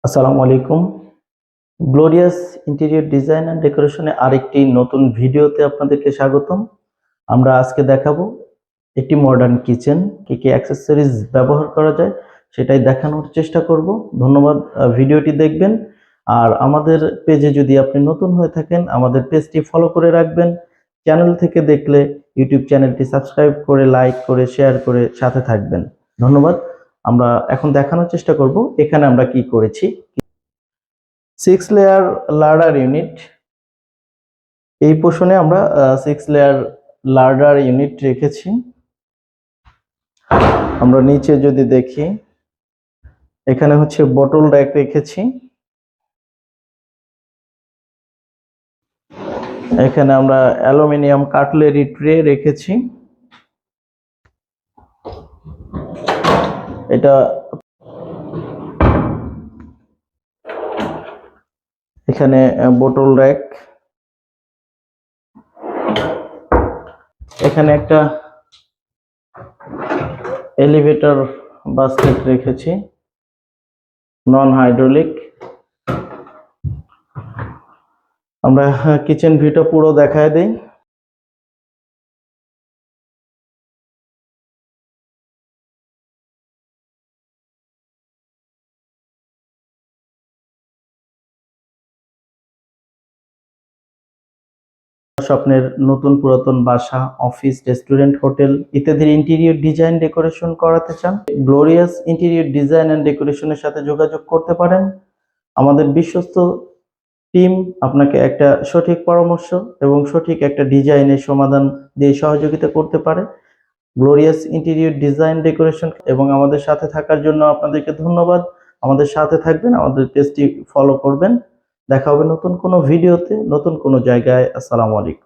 আসসালামু আলাইকুম। Glorious interior design and ডেকোরেশনে আরেকটি নতুন ভিডিওতে আপনাদেরকে স্বাগতম। আমরা আজকে দেখাবো একটি মডার্ন কিচেন কি কি অ্যাক্সেসরিজ ব্যবহার করা যায় সেটাই দেখানোর চেষ্টা করব। ধন্যবাদ, ভিডিওটি দেখবেন। আর আমাদের পেজে যদি আপনি নতুন হয়ে থাকেন আমাদের পেজটি ফলো করে রাখবেন। চ্যানেল থেকে দেখলে ইউটিউব চ্যানেলটি সাবস্ক্রাইব করে, লাইক করে, শেয়ার করে সাথে থাকবেন। ধন্যবাদ। আমরা এখন দেখানোর চেষ্টা করব এখানে আমরা কি করেছি। 6 লেয়ার লার্ডার ইউনিট, এই পোর্শনে আমরা 6 লেয়ার লার্ডার ইউনিট রেখেছি। আমরা নিচে যদি দেখি এখানে হচ্ছে বটল র্যাক রেখেছি। এখানে আমরা অ্যালুমিনিয়াম কাটলেরি ট্রে রেখেছি। এটা এখানে বটল র্যাক, এখানে একটা এলিভেটর বাস্কেট রেখেছি, নন হাইড্রোলিক। আমরা কিচেন ভিউটা পুরো দেখায় দেই। স্বপ্নের নতুন পুরাতন বাসা, অফিস, রেস্টুরেন্ট, হোটেল ইত্যাদির ইন্টেরিয়র ডিজাইন ডেকোরেশন করাতে চান, গ্লোরিয়াস ইন্টেরিয়র ডিজাইন অ্যান্ড ডেকোরেশনের সাথে যোগাযোগ করতে পারেন। আমাদের বিশ্বস্ত টিম আপনাকে একটা সঠিক পরামর্শ এবং সঠিক একটা ডিজাইনের সমাধান দিয়ে সহযোগিতা করতে পারে। গ্লোরিয়াস ইন্টেরিয়র ডিজাইন ডেকোরেশন এবং আমাদের সাথে থাকার জন্য আপনাদেরকে ধন্যবাদ। আমাদের সাথে থাকবেন, আমাদের পেজটি ফলো করবেন। দেখা হবে নতুন কোনো ভিডিওতে, নতুন কোনো জায়গায়। আসসালামু আলাইকুম।